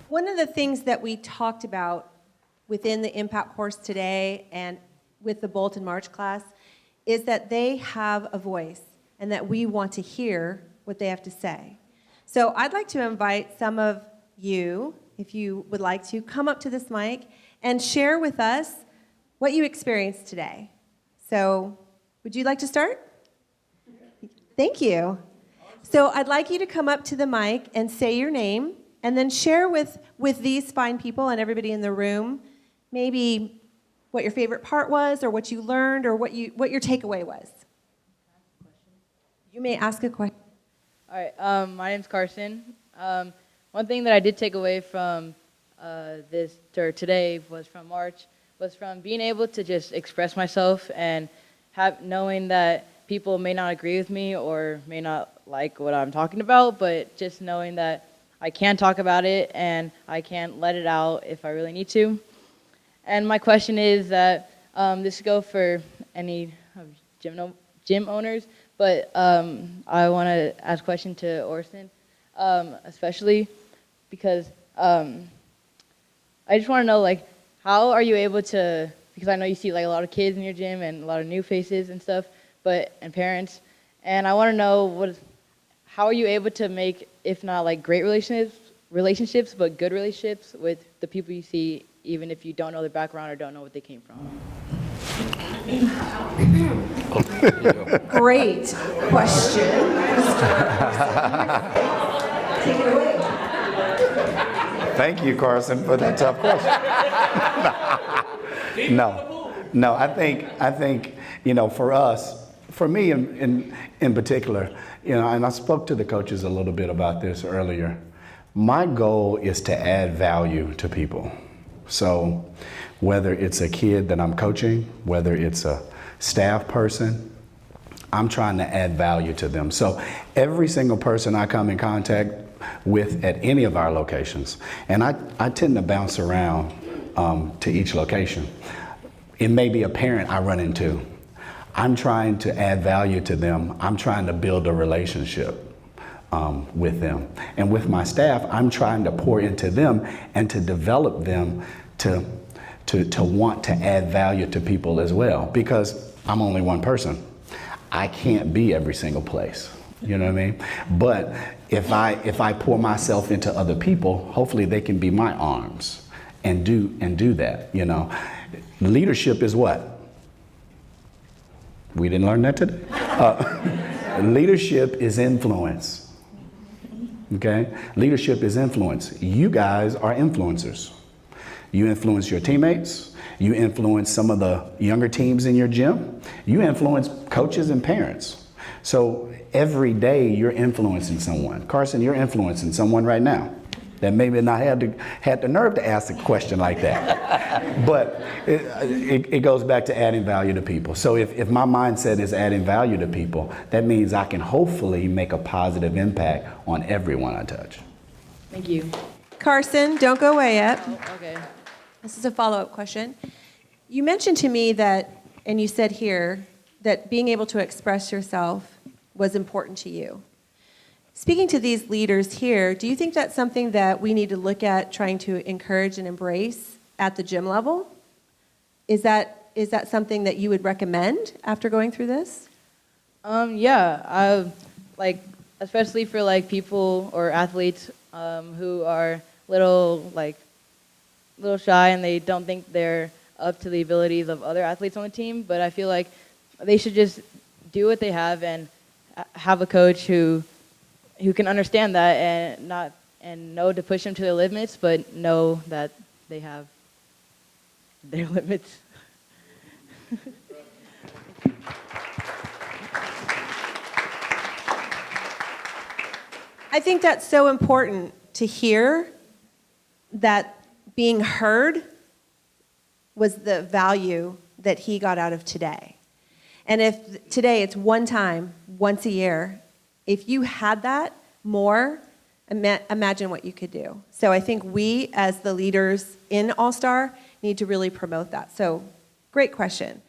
One of the things that we talked about within the Impact course today and with the Bolt and March class is that they have a voice and that we want to hear what they have to say. So I'd like to invite some of you, if you would like to, come up to this mic and share with us what you experienced today. So would you like to start? Thank you. So I'd like you to come up to the mic and say your name and then share with these fine people and everybody in the room maybe what your favorite part was or what you learned or what your takeaway was. You may ask a question. All right, my name's Carson. One thing that I did take away from today was from March, was from being able to just express myself and knowing that people may not agree with me or may not like what I'm talking about, but just knowing that I can talk about it and I can let it out if I really need to. And my question is that this will go for any gym owners, but I want to ask a question to Orson, especially because I just want to know, like, how are you able to, because I know you see like a lot of kids in your gym and a lot of new faces and stuff, and parents, and I want to know how are you able to make, if not like great relationships, but good relationships with the people you see, even if you don't know their background or don't know what they came from? Great question. Take it away. Thank you, Carson, for that tough question. No, I think, for me in particular, and I spoke to the coaches a little bit about this earlier. My goal is to add value to people. So whether it's a kid that I'm coaching, whether it's a staff person, I'm trying to add value to them. So every single person I come in contact with at any of our locations, and I tend to bounce around to each location. It may be a parent I run into. I'm trying to add value to them. I'm trying to build a relationship with them. And with my staff, I'm trying to pour into them and to develop them to want to add value to people as well, because I'm only one person. I can't be every single place, you know what I mean? But if I pour myself into other people, hopefully they can be my arms and do that, you know. Leadership is what? We didn't learn that today? Leadership is influence, okay? Leadership is influence. You guys are influencers. You influence your teammates. You influence some of the younger teams in your gym. You influence coaches and parents. So every day you're influencing someone. Carson, you're influencing someone right now that maybe not had the nerve to ask a question like that. But it goes back to adding value to people. So if my mindset is adding value to people, that means I can hopefully make a positive impact on everyone I touch. Thank you. Carson, don't go away yet. Oh, okay. This is a follow-up question. You mentioned to me that, and you said here, that being able to express yourself was important to you. Speaking to these leaders here, do you think that's something that we need to look at trying to encourage and embrace at the gym level? Is that something that you would recommend after going through this? Yeah, especially for like people or athletes who are little shy and they don't think they're up to the abilities of other athletes on the team, but I feel like they should just do what they have and have a coach who can understand that and know to push them to their limits, but know that they have their limits. I think that's so important to hear, that being heard was the value that he got out of today. And if today it's one time, once a year, if you had that more, imagine what you could do. So I think we, as the leaders in All-Star, need to really promote that. So great question.